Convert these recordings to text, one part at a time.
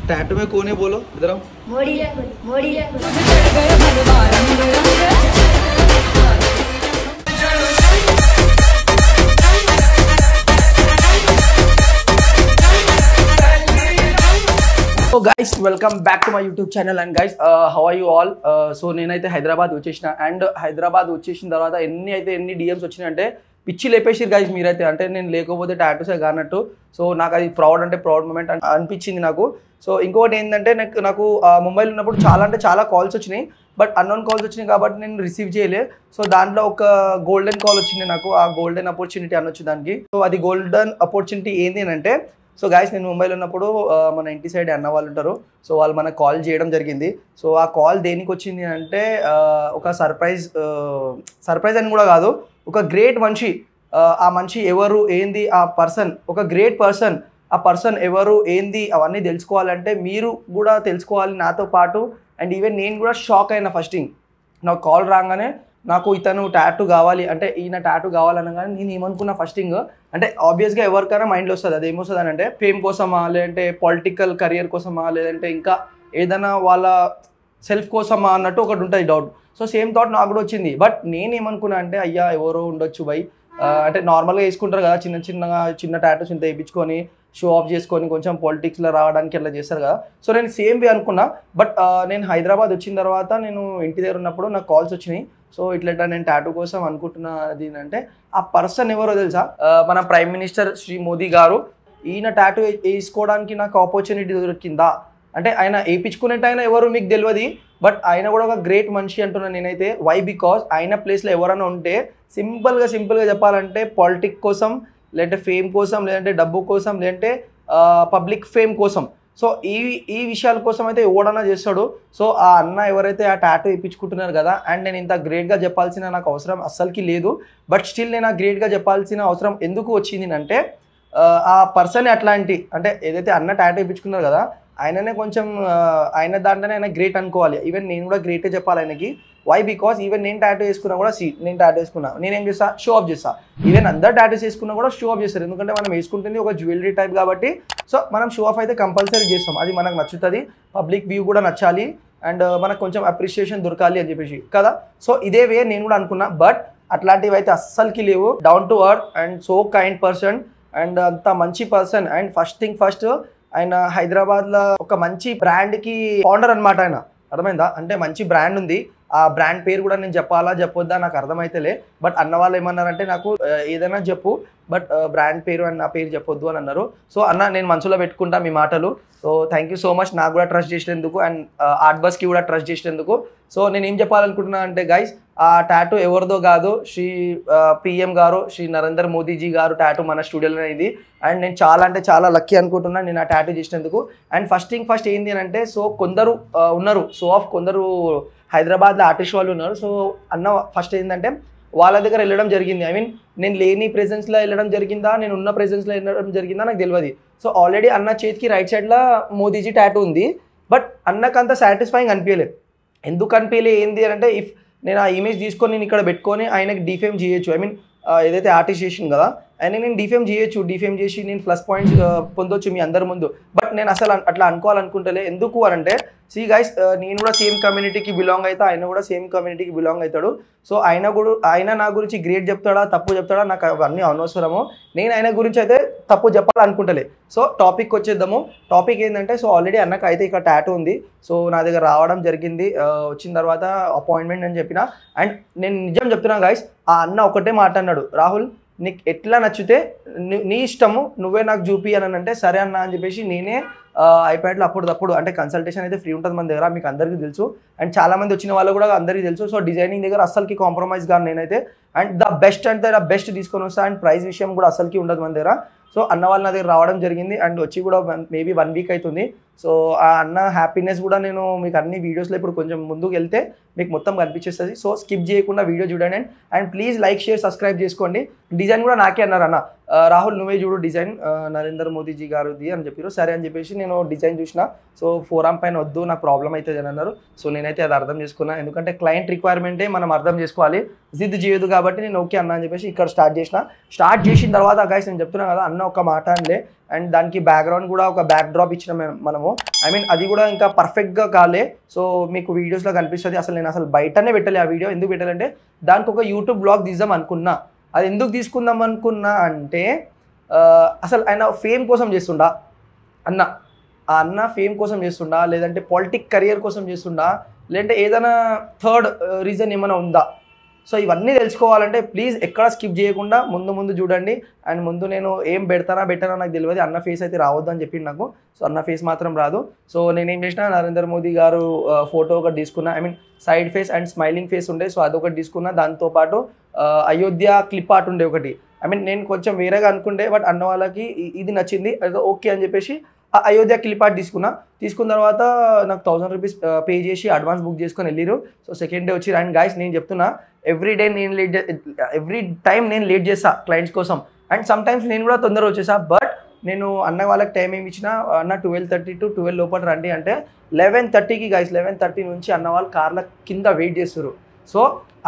Tattoo में कौन है बोलो इधर आओ। मोड़ी मोड़ी So guys, welcome back to my YouTube channel and guys, how are you all? So నేనైతే హైదరాబాద్ వచ్చేసిన అండ్ హైదరాబాద్ వచ్చేసిన తర్వాత ఎన్ని DMs వచ్చినాయంటే పిచ్చి లేపేసిరు గైస్ మీరైతే. అంటే నేను లేకపోతే టాటూసే కానట్టు. సో నాకు అది ప్రౌడ్ మూమెంట్ అనిపించింది నాకు. సో ఇంకొకటి ఏంటంటే నాకు ముంబైలో ఉన్నప్పుడు చాలా కాల్స్ వచ్చినాయి, బట్ అన్నోన్ కాల్స్ వచ్చినాయి కాబట్టి నేను రిసీవ్ చేయలే. సో దాంట్లో ఒక గోల్డెన్ కాల్ వచ్చింది నాకు, ఆ గోల్డెన్ ఆపర్చునిటీ అనొచ్చు దానికి. సో అది గోల్డెన్ ఆపర్చునిటీ ఏంటి అంటే, సో గాయస్ నేను ముంబైలో ఉన్నప్పుడు మన ఇంటి సైడ్ అన్న వాళ్ళు ఉంటారు. సో వాళ్ళు మనకు కాల్ చేయడం జరిగింది. సో ఆ కాల్ దేనికి వచ్చింది అంటే ఒక సర్ప్రైజ్ అని కూడా కాదు, ఒక గ్రేట్ మనిషి. ఆ మనిషి ఎవరు ఏంది, ఆ పర్సన్ ఒక గ్రేట్ పర్సన్. ఆ పర్సన్ ఎవరు ఏంది అవన్నీ తెలుసుకోవాలంటే మీరు కూడా తెలుసుకోవాలి నాతో పాటు. అండ్ ఈవెన్ నేను కూడా షాక్ అయినా. ఫస్టింగ్ నాకు కాల్ రాగానే నాకు ఇతను టాటూ కావాలి అంటే ఈయన టాటూ కావాలనగానే నేను ఏమనుకున్నా ఫస్టింగ్ అంటే ఆబ్వియస్గా ఎవరికైనా మైండ్లో వస్తుంది. అది ఏమొస్తుంది అని అంటే ఫేమ్ కోసమా, లేదంటే పొలిటికల్ కెరియర్ కోసమా, లేదంటే ఇంకా ఏదైనా వాళ్ళ సెల్ఫ్ కోసమా అన్నట్టు ఒకటి ఉంటుంది డౌట్. సో సేమ్ థాట్ నాకు కూడా వచ్చింది. బట్ నేను ఏమనుకున్నా అంటే అయ్యా ఎవరో ఉండొచ్చు బై, అంటే నార్మల్గా వేసుకుంటారు కదా చిన్న టాటూస్ ఇంత వేయించుకొని షో ఆఫ్ చేసుకొని కొంచెం పాలిటిక్స్లో రావడానికి అట్లా చేస్తారు కదా. సో నేను సేమ్ వే అనుకున్నా. బట్ నేను హైదరాబాద్ వచ్చిన తర్వాత నేను ఇంటి దగ్గర ఉన్నప్పుడు నాకు కాల్స్ వచ్చినాయి. సో ఇట్లా నేను టాటూ కోసం అనుకుంటున్నది అంటే ఆ పర్సన్ ఎవరో తెలుసా, మన ప్రైమ్ మినిస్టర్ శ్రీ మోదీ గారు. ఈయన టాటూ వేసుకోవడానికి నాకు ఆపర్చునిటీ దొరికిందా అంటే ఆయన వేయించుకునేట్టు ఆయన ఎవరు మీకు తెలియదు, బట్ ఆయన కూడా ఒక గ్రేట్ మనిషి అంటున్నాను నేనైతే. వై బికాజ్ ఆయన ప్లేస్లో ఎవరైనా ఉంటే సింపుల్గా చెప్పాలంటే పాలిటిక్స్ కోసం, లేదంటే ఫేమ్ కోసం, లేదంటే డబ్బు కోసం, లేదంటే పబ్లిక్ ఫేమ్ కోసం, సో ఈ విషయాల కోసం అయితే ఎవడన్నా చేస్తాడు. సో ఆ అన్న ఎవరైతే ఆ టాటూ వేయించుకుంటున్నారు కదా, అండ్ నేను ఇంత గ్రేట్గా చెప్పాల్సిన నాకు అవసరం అస్సలకి లేదు. బట్ స్టిల్ నేను ఆ గ్రేట్గా చెప్పాల్సిన అవసరం ఎందుకు వచ్చింది అంటే ఆ పర్సన్ అట్లాంటి అంటే ఏదైతే అన్న టాటూ వేయించుకున్నారు కదా ఆయననే కొంచెం ఆయన దాంట్లోనే ఆయన గ్రేట్ అనుకోవాలి. ఈవెన్ నేను కూడా గ్రేటే చెప్పాలి ఆయనకి. వై బికాస్ ఈవెన్ నేను టాటూ వేసుకున్నా కూడా నేను టాటూ వేసుకున్నా నేనేం చేస్తా, షో ఆఫ్ చేస్తా. ఈవెన్ అందరు టాటూస్ వేసుకున్నా కూడా షో ఆఫ్ చేస్తారు, ఎందుకంటే మనం వేసుకుంటుంది ఒక జ్యువెలరీ టైప్ కాబట్టి. సో మనం షో ఆఫ్ అయితే కంపల్సరీ చేస్తాం, అది మనకు నచ్చుతుంది, పబ్లిక్ వ్యూ కూడా నచ్చాలి, అండ్ మనకు కొంచెం అప్రిషియేషన్ దొరకాలి అని చెప్పేసి కదా. సో ఇదే వే నేను కూడా అనుకున్నా. బట్ అట్లాంటివి అయితే అస్సలకి లేవు. Down to earth and so kind person and అంత మంచి పర్సన్. అండ్ ఫస్ట్ ఆయన హైదరాబాద్లో ఒక మంచి బ్రాండ్కి ఫౌండర్ అనమాట. ఆయన అర్థమైందా అంటే మంచి బ్రాండ్ ఉంది, ఆ బ్రాండ్ పేరు కూడా నేను చెప్పొద్దా నాకు అర్థమైతేలే. బట్ అన్న వాళ్ళు ఏమన్నారంటే నాకు ఏదైనా చెప్పు, బట్ బ్రాండ్ పేరు అండ్ నా పేరు చెప్పొద్దు అని అన్నారు. సో అన్న నేను మనసులో పెట్టుకుంటా మీ మాటలు. So thank you so much నాకు కూడా ట్రస్ట్ చేసినందుకు, అండ్ ఆర్ట్ బస్కి కూడా ట్రస్ట్ చేసినందుకు. సో నేను ఏం చెప్పాలనుకుంటున్నా అంటే గైస్, ఆ టాటూ ఎవరిదో కాదు, శ్రీ PM గారు, శ్రీ నరేంద్ర మోదీజీ గారు టాటూ మన స్టూడియోలో అయింది. అండ్ నేను చాలా లక్కీ అనుకుంటున్నాను నేను ఆ టాటూ చేసినందుకు. అండ్ ఫస్ట్ ఏంటి అని అంటే, సో కొందరు ఉన్నారు కొందరు హైదరాబాద్లో ఆర్టిస్ట్ వాళ్ళు ఉన్నారు. సో అన్న ఫస్ట్ ఏంటంటే వాళ్ళ దగ్గర వెళ్ళడం జరిగింది. ఐ మీన్ నేను లేని ప్రెజెన్స్లో వెళ్ళడం జరిగిందా, నేను ఉన్న ప్రెజెన్స్లో వెళ్ళడం జరిగిందా నాకు తెలియదు. సో ఆల్రెడీ అన్న చేతికి రైట్ సైడ్లో మోదీజీ టాటూ ఉంది. బట్ అన్నకు అంత సాటిస్ఫైయింగ్ అనిపించలేదు. ఎందుకు అనిపించలే ఏంది అంటే, ఇఫ్ నేను ఆ ఇమేజ్ తీసుకొని నేను ఇక్కడ పెట్టుకొని ఆయనకి డిఫేమ్ చేయొచ్చు. ఐ మీన్ ఏదైతే ఆర్టిస్ట్ చేసింది కదా ఆయన నేను డిఫేమ్ చేసి నేను ప్లస్ పాయింట్స్ పొందొచ్చు మీ అందరి ముందు. బట్ నేను అసలు అట్లా అనుకోవాలనుకుంటలే. ఎందుకు అని అంటే, సీ గైస్ నేను కూడా సేమ్ కమ్యూనిటీకి బిలాంగ్ అవుతా, ఆయన కూడా సేమ్ కమ్యూనిటీకి బిలాంగ్ అవుతాడు. సో ఆయన నా గురించి గ్రేట్ చెప్తాడా తప్పు చెప్తాడా నాకు అవన్నీ అనవసరము. నేను ఆయన గురించి అయితే తప్పు చెప్పాలనుకుంటలే. సో టాపిక్ వచ్చేద్దాము. టాపిక్ ఏంటంటే, సో ఆల్రెడీ అన్నకు అయితే ఇక్కడ టాటూ ఉంది. సో నా దగ్గర రావడం జరిగింది. వచ్చిన తర్వాత అపాయింట్మెంట్ అని చెప్పిన. అండ్ నేను నిజం చెప్తున్నా గైస్, ఆ అన్న ఒకటే మాట అన్నాడు, రాహుల్ నీకు ఎట్లా నచ్చితే నీ ఇష్టము, నువ్వే నాకు చూపి అని అంటే సరే అన్న అని చెప్పేసి నేనే ఐప్యాడ్లో అప్పుడు అంటే కన్సల్టేషన్ అయితే ఫ్రీ ఉంటుంది మన దగ్గర, మీకు అందరికీ తెలుసు. అండ్ చాలామంది వచ్చిన వాళ్ళు కూడా అందరికీ తెలుసు. సో డిజైనింగ్ దగ్గర అస్సలకి కాంప్రమైజ్ కాను నేనైతే. అండ్ ద బెస్ట్ తీసుకొని వస్తా. అండ్ ప్రైస్ విషయం కూడా అస్సలకి ఉండదు మన దగ్గర. సో అన్న వాళ్ళు నా దగ్గర రావడం జరిగింది. అండ్ వచ్చి కూడా మేబీ 1 వీక్ అవుతుంది. సో ఆ అన్న హ్యాపీనెస్ కూడా నేను మీకు అన్ని వీడియోస్లో ఇప్పుడు కొంచెం ముందుకు వెళ్తే మీకు మొత్తం కనిపించేస్తుంది. సో స్కిప్ చేయకుండా వీడియో చూడండి. And please like share subscribe చేసుకోండి. డిజైన్ కూడా నాకే అన్నారు అన్న, రాహుల్ నువ్వే చూడు డిజైన్ నరేంద్ర మోదీజీ గారిది అని చెప్పారు. సరే అని చెప్పేసి నేను డిజైన్ చూసిన. సో ఫోరామ్ పైన వద్దు నాకు ప్రాబ్లం అవుతుంది అని అన్నారు. సో నేనైతే అది అర్థం చేసుకున్నా, ఎందుకంటే క్లయింట్ రిక్వైర్మెంటే మనం అర్థం చేసుకోవాలి, జిద్ చేయదు కాబట్టి నేను ఓకే అన్నా అని చెప్పేసి ఇక్కడ స్టార్ట్ చేసిన తర్వాత గైస్ నేను చెప్తున్నా కదా అన్న ఒక మాట అనలే, అండ్ దానికి బ్యాక్గ్రౌండ్ కూడా ఒక బ్యాక్ డ్రాప్ ఇచ్చిన మనము. ఐ మీన్ అది కూడా ఇంకా పర్ఫెక్ట్గా కాలే. సో మీకు వీడియోస్లో కనిపిస్తుంది. అసలు నేను అసలు బయటనే పెట్టలే ఆ వీడియో. ఎందుకు పెట్టాలంటే దానికి ఒక యూట్యూబ్ బ్లాగ్ తీద్దాం అనుకున్నా. అది ఎందుకు తీసుకుందాం అనుకున్నా అంటే అసలు ఆయన ఫేమ్ కోసం చేస్తుండా అన్న ఫేమ్ కోసం చేస్తుండా, లేదంటే పొలిటిక్ కెరియర్ కోసం చేస్తుండా, లేదంటే ఏదైనా థర్డ్ రీజన్ ఏమైనా ఉందా? సో ఇవన్నీ తెలుసుకోవాలంటే ప్లీజ్ ఎక్కడ స్కిప్ చేయకుండా ముందు చూడండి. అండ్ ముందు నేను ఏం పెట్టానా నాకు తెలియదు. అన్న ఫేస్ అయితే రావద్దు అని చెప్పింది నాకు. సో అన్న ఫేస్ మాత్రం రాదు. సో నేనేం చేసిన, నరేంద్ర మోదీ గారు ఫోటో ఒకటి తీసుకున్నా. I mean side face and smiling face ఉండే, సో అదొకటి తీసుకున్నా. దాంతోపాటు అయోధ్య క్లిప్ ఆర్ట్ ఉండే ఒకటి. ఐ మీన్ నేను కొంచెం వేరేగా అనుకుంటే బట్ అన్న వాళ్ళకి ఇది నచ్చింది, అది ఓకే అని చెప్పేసి అయోధ్య క్లిప్ ఆర్ట్ తీసుకున్న తర్వాత నాకు 1000 రూపీస్ పే చేసి అడ్వాన్స్ బుక్ చేసుకొని వెళ్ళిరు. సో సెకండ్ డే వచ్చి. అండ్ గైస్ నేను చెప్తున్నా ఎవ్రీ టైం నేను లేట్ చేస్తా క్లయింట్స్ కోసం. అండ్ సమ్ టైమ్స్ నేను కూడా తొందరగా వచ్చేసా. బట్ నేను అన్న వాళ్ళకి టైం ఏమి ఇచ్చినా, అన్న 12:30 to 12 లోపల రండి అంటే 11:30కి గైస్ 11:30 నుంచి అన్న వాళ్ళు కార్ల కింద వెయిట్ చేస్తారు. సో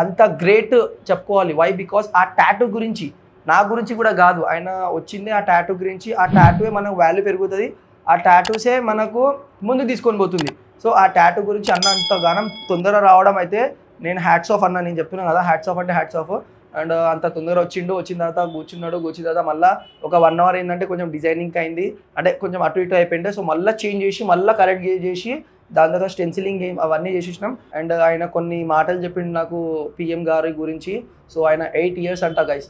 అంత గ్రేట్ చెప్పుకోవాలి. వై? బికాస్ ఆ టాటూ గురించి, నా గురించి కూడా కాదు, ఆయన వచ్చింది ఆ టాటూ గురించి. ఆ టాటూయే మనకు వాల్యూ పెరుగుతుంది, ఆ టాటూసే మనకు ముందు తీసుకొని పోతుంది. సో ఆ టాటూ గురించి అన్న అంతగానం తొందర రావడం అయితే నేను హ్యాట్స్ ఆఫ్ అన్న. నేను చెప్తున్నాను కదా, హ్యాట్స్ ఆఫ్ అంటే హ్యాట్స్ ఆఫ్. అండ్ అంత తొందరగా వచ్చిన తర్వాత కూర్చున్న తర్వాత మళ్ళీ ఒక 1 hour ఏంటంటే కొంచెం డిజైనింగ్ అయింది, అంటే కొంచెం అటు ఇటు అయిపోయింది. సో మళ్ళీ చేంజ్ చేసి మళ్ళీ కరెక్ట్ చేసి దాని తర్వాత స్టెన్సిలింగ్ అవన్నీ చేసేసినాం. అండ్ ఆయన కొన్ని మాటలు చెప్పిండు నాకు పిఎం గారి గురించి. సో ఆయన 8 years అంట గైస్,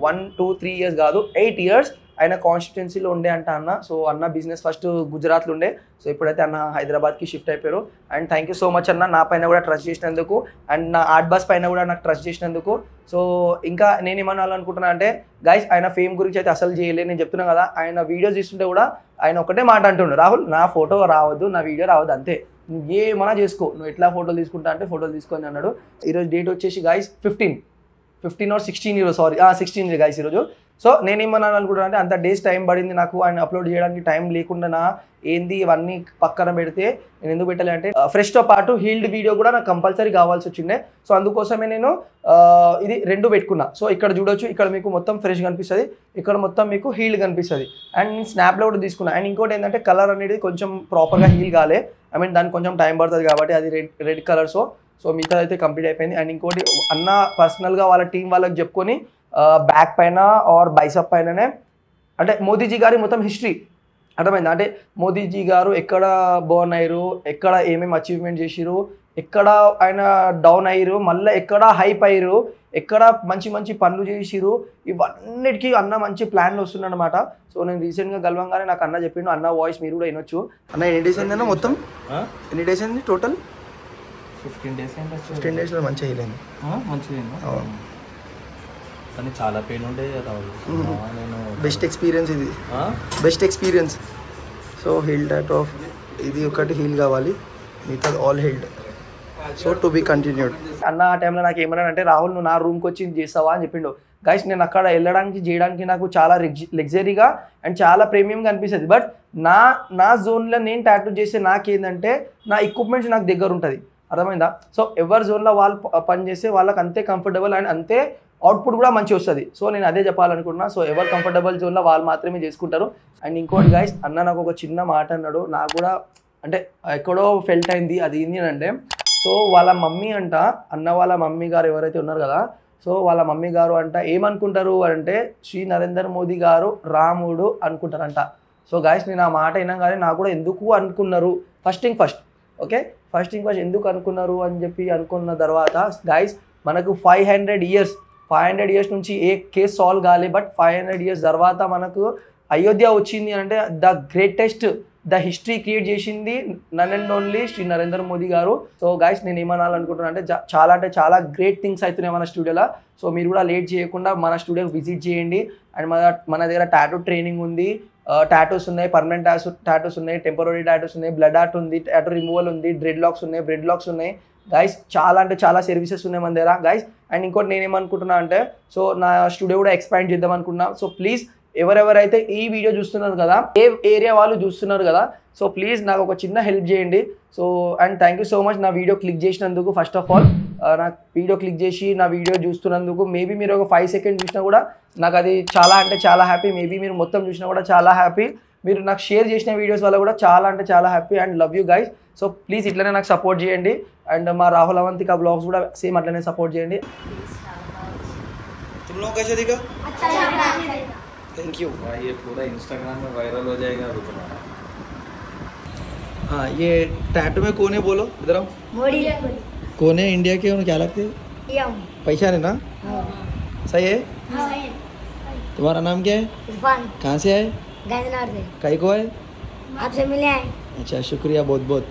1, 2, 3 years కాదు, 8 years ఆయన కాన్స్టిట్యున్సీలో ఉండే అంట అన్న. సో అన్న బిజినెస్ ఫస్ట్ గుజరాత్లో ఉండే, సో ఇప్పుడైతే అన్న హైదరాబాద్కి షిఫ్ట్ అయిపోయారు. And thank you so much అన్న, నా పైన కూడా ట్రస్ట్ చేసినందుకు, అండ్ నా ఆర్ట్ బస్ పైన కూడా నాకు ట్రస్ట్ చేసినందుకు. సో ఇంకా నేను ఏమనాలనుకుంటున్నా అంటే గైస్, ఆయన ఫేమ్ గురించి అయితే అసలు చేయలేదు. నేను చెప్తున్నా కదా, ఆయన వీడియోస్ ఇస్తుంటే కూడా ఆయన ఒకటే మాట అంటుండు, రాహుల్ నా ఫోటో రావద్దు, నా వీడియో రావద్దు, అంతే, నువ్వు ఏమన్నా చేసుకో, నువ్వు ఎట్లా ఫోటోలు తీసుకుంటా అంటే ఫోటోలు తీసుకొని అన్నాడు. ఈరోజు డేట్ వచ్చేసి గైస్ 15 or 16 ఈరోజు, సారీ 16 గైస్ ఈరోజు. సో నేనేమన్నాను అనుకుంటున్నా అంటే అంత డేస్ టైం పడింది నాకు ఆయన అప్లోడ్ చేయడానికి, టైం లేకుండా ఏంది ఇవన్నీ పక్కన పెడితే నేను ఎందుకు పెట్టాలి అంటే ఫ్రెష్తో పాటు హీల్డ్ వీడియో కూడా నాకు కంపల్సరీ కావాల్సి వచ్చిండే. సో అందుకోసమే నేను ఇది 2 పెట్టుకున్నా. సో ఇక్కడ చూడొచ్చు, ఇక్కడ మీకు మొత్తం ఫ్రెష్ కనిపిస్తుంది, ఇక్కడ మొత్తం మీకు హీల్డ్ కనిపిస్తుంది. అండ్ నేను స్నాప్లో కూడా తీసుకున్నా. అండ్ ఇంకోటి ఏంటంటే కలర్ అనేది కొంచెం ప్రాపర్గా హీల్ కాలే, ఐ మీన్ దానికి కొంచెం టైం పడుతుంది కాబట్టి అది రెడ్ కలర్. సో మిగతా అయితే కంప్లీట్ అయిపోయింది. అండ్ ఇంకోటి అన్న పర్సనల్గా వాళ్ళ టీం వాళ్ళకి చెప్పుకొని బ్యాక్ పైన ఆర్ బైసప్ పైననే అంటే మోదీజీ గారి మొత్తం హిస్టరీ అర్థమైంది. అంటే మోదీజీ గారు ఎక్కడ బోర్న్ అయ్యారు, ఎక్కడ ఏమేమి అచీవ్మెంట్ చేసిరు, ఎక్కడ ఆయన డౌన్ అయ్యారు, మళ్ళీ ఎక్కడ హైప్ అయ్యారు, ఎక్కడ మంచి పనులు చేసిరు, ఇవన్నిటికీ అన్న మంచి ప్లాన్లు వస్తున్నాడు అనమాట. సో నేను రీసెంట్గా గెలవంగానే నాకు అన్న చెప్పిండు, అన్న వాయిస్ మీరు కూడా వినొచ్చు. అన్న ఎన్ని డేస్ అయిందన్న మొత్తం, ఎన్ని డేస్ అయింది టోటల్? 15 days. 15 daysలో మంచిగా అయ్యింది. కానీ చాలా పెయిన్ ఉండే నేను బెస్ట్ ఎక్స్పీరియన్స్ ఇది, best experience. So heal tattoo off ఇది ఒకటి హీల్ కావాలి, మిగతా all healed. So to be continued. అన్న ఆ టైంలో నాకు ఏమన్నా అంటే రాహుల్ నువ్వు నా రూమ్కి వచ్చి చేస్తావా అని చెప్పిండు. గైస్ నేను అక్కడ చేయడానికి నాకు చాలా లగ్జరీగా అండ్ చాలా ప్రీమియంగా అనిపిస్తుంది. బట్ నా జోన్లో నేను టాటూ చేస్తే నాకేంటంటే నా ఎక్విప్మెంట్స్ నాకు దగ్గర ఉంటుంది, అర్థమైందా? సో ఎవరి జోన్లో వాళ్ళు పని చేస్తే వాళ్ళకి అంతే కంఫర్టబుల్ అండ్ అంతే అవుట్పుట్ కూడా మంచిగా వస్తుంది. సో నేను అదే చెప్పాలనుకుంటున్నా. సో ఎవరు కంఫర్టబుల్ జోన్లో వాళ్ళు మాత్రమే చేసుకుంటారు. అండ్ ఇంకోటి గైస్, అన్న నాకు ఒక చిన్న మాట అన్నాడు, నాకు కూడా అంటే ఎక్కడో ఫెల్ట్ అయింది. అది ఏంటి అంటే, సో వాళ్ళ మమ్మీ అంట, అన్న వాళ్ళ మమ్మీ గారు ఎవరైతే ఉన్నారు కదా, సో వాళ్ళ మమ్మీ గారు అంట ఏమనుకుంటారు అంటే శ్రీ నరేంద్ర మోదీ గారు రాముడు అనుకుంటారంట. సో గైస్ నేను ఆ మాట వినగానే నాకు కూడా ఎందుకు అనుకున్నారు, ఫస్ట్ ఎందుకు అనుకున్నారు అని చెప్పి అనుకున్న తర్వాత గైస్ మనకు 500 years నుంచి ఏ కేసు సాల్వ్ కాలే. బట్ 500 years తర్వాత మనకు అయోధ్య వచ్చింది అంటే the greatest, the history create చేసింది none and only Shri Narendra Modi garu. So guys నేను ఏమనాలనుకుంటున్నాను అంటే చాలా గ్రేట్ థింగ్స్ అవుతున్నాయి మన స్టూడియోలో. సో మీరు కూడా లేట్ చేయకుండా మన స్టూడియోకి విజిట్ చేయండి. అండ్ మన దగ్గర టాటూ ట్రైనింగ్ ఉంది, టాటూస్ ఉన్నాయి, పర్మనెంట్ టాటూస్ ఉన్నాయి, టెంపరరీ టాటూస్ ఉన్నాయి, బ్లడ్ ఆర్ట్ ఉంది, టాటూ రిమూవల్ ఉంది, డ్రెడ్ లాక్స్ ఉన్నాయి, గైస్ చాలా అంటే చాలా సర్వీసెస్ ఉన్నాయి మన దగ్గర గైస్. అండ్ ఇంకోటి నేనేమనుకుంటున్నా అంటే సో నా స్టూడియో కూడా ఎక్స్పాండ్ చేద్దాం అనుకుంటున్నా. సో ప్లీజ్ ఎవరెవరైతే ఈ వీడియో చూస్తున్నారు కదా, ఏ ఏరియా వాళ్ళు చూస్తున్నారు కదా, సో ప్లీజ్ నాకు ఒక చిన్న హెల్ప్ చేయండి. So and thank you so much నా వీడియో క్లిక్ చేసినందుకు. ఫస్ట్ ఆఫ్ ఆల్ నాకు వీడియో క్లిక్ చేసి నా వీడియో చూస్తున్నందుకు. మేబీ మీరు ఒక 5 సెకండ్స్ చూసినా కూడా నాకు అది చాలా అంటే చాలా హ్యాపీ. మేబీ మీరు మొత్తం చూసినా కూడా చాలా హ్యాపీ. మీరు నాకు షేర్ చేసిన వీడియోస్ వల్ల కూడా చాలా అంటే చాలా happy and love you guys. So please ఇట్లనే నాకు సపోర్ట్ చేయండి. అండ్ మా రాహుల్ అవంతిక బ్లాగ్స్ కూడా సేమ్ అట్లనే సపోర్ట్ చేయండి. तुम लोग कैसे दिखा? अच्छा लगा. Thank you. ये पूरा इंस्टाग्राम में वायरल हो जाएगा अभी तुम्हारा. हाँ ये टैटू में कौन है बोलो इधर आओ. मोड़ी कौन है इंडिया के और क्या लगते हैं? पहचान है ना? सही है. तुम्हारा नाम क्या है? इरफान. कहाँ से आए? गांधीनगर से. कहीं को है? आपसे मिले हैं. अच्छा शुक्रिया बहुत बहुत.